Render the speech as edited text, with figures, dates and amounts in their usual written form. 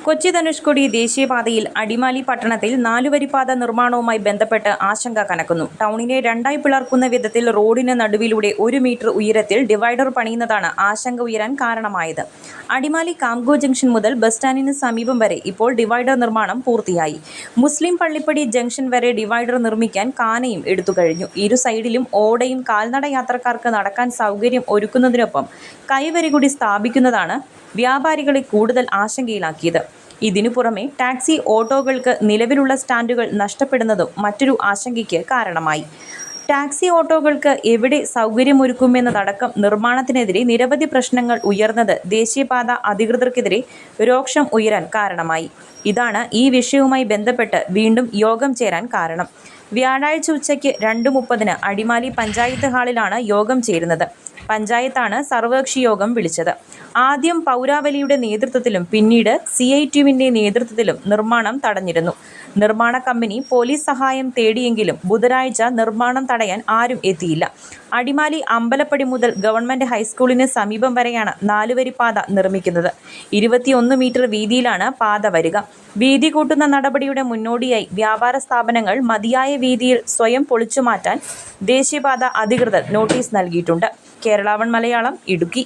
കൊച്ചി ധനുഷ്കോടി ദേശീയപാതയിൽ അടിമാലി പട്ടണത്തിൽ നാലുവരിപ്പാത നിർമ്മാണവുമായി ബന്ധപ്പെട്ട് ആശങ്ക കനക്കുന്നു. ടൗണിനെ രണ്ടായി പിളർക്കുന്ന വിധത്തിൽ റോഡിന് നടുവിലൂടെ 1 മീറ്റർ ഉയരത്തിൽ ഡിവൈഡർ പണിയുന്നതാണ് ആശങ്ക ഉയരാൻ കാരണമായത്. അടിമാലി കാംഗോ ജംഗ്ഷൻ മുതൽ ബസ് സ്റ്റാൻഡിന് സമീപം വരെ ഇപ്പോൾ ഡിവൈഡർ നിർമ്മാണം പൂർത്തിയായി. മുസ്ലിം പള്ളിപ്പടി ജംഗ്ഷൻ വരെ ഡിവൈഡർ നിർമ്മിക്കാൻ കാനയും എടുത്തുകഴിഞ്ഞു. ഇരു സൈഡിലും ഓടയും കാൽനട യാത്രക്കാർക്ക് നടക്കാൻ സൗകര്യം ഒരുക്കുന്നതിനൊപ്പം കൈവരി കൂടി സ്ഥാപിക്കുന്നതാണ് വ്യാപാരികളെ കൂടുതൽ ആശങ്കയിലാക്കിയത്. ഇതിനു പുറമെ ടാക്സി ഓട്ടോകൾക്ക് നിലവിലുള്ള സ്റ്റാൻഡുകൾ നഷ്ടപ്പെടുന്നതും മറ്റൊരു ആശങ്കയ്ക്ക് കാരണമായി. ടാക്സി ഓട്ടോകൾക്ക് എവിടെ സൗകര്യമൊരുക്കുമെന്നതടക്കം നിർമ്മാണത്തിനെതിരെ നിരവധി പ്രശ്നങ്ങൾ ഉയർന്നത് ദേശീയപാത അധികൃതർക്കെതിരെ രോഷം ഉയരാൻ കാരണമായി. ഇതാണ് ഈ വിഷയവുമായി ബന്ധപ്പെട്ട് വീണ്ടും യോഗം ചേരാൻ കാരണം. വ്യാഴാഴ്ച ഉച്ചയ്ക്ക് 2:30 അടിമാലി പഞ്ചായത്ത് ഹാളിലാണ് യോഗം ചേരുന്നത്. പഞ്ചായത്താണ് സർവകക്ഷി യോഗം വിളിച്ചത്. ആദ്യം പൗരാവലിയുടെ നേതൃത്വത്തിലും പിന്നീട് CITUവിൻ്റെ നേതൃത്വത്തിലും നിർമ്മാണം തടഞ്ഞിരുന്നു. നിർമ്മാണ കമ്പനി പോലീസ് സഹായം തേടിയെങ്കിലും ബുധനാഴ്ച നിർമ്മാണം തടയാൻ ആരും എത്തിയില്ല. അടിമാലി അമ്പലപ്പടി മുതൽ ഗവൺമെന്റ് ഹൈസ്കൂളിന് സമീപം വരെയാണ് നാലുവരിപ്പാത നിർമ്മിക്കുന്നത്. 21 മീറ്റർ വീതിയിലാണ് പാത വരിക. വീതി കൂട്ടുന്ന നടപടിയുടെ മുന്നോടിയായി വ്യാപാര സ്ഥാപനങ്ങൾ മതിയായ വീതിയിൽ സ്വയം പൊളിച്ചുമാറ്റാൻ ദേശീയപാത അധികൃതർ നോട്ടീസ് നൽകിയിട്ടുണ്ട്. കേരള 1 മലയാളം, ഇടുക്കി.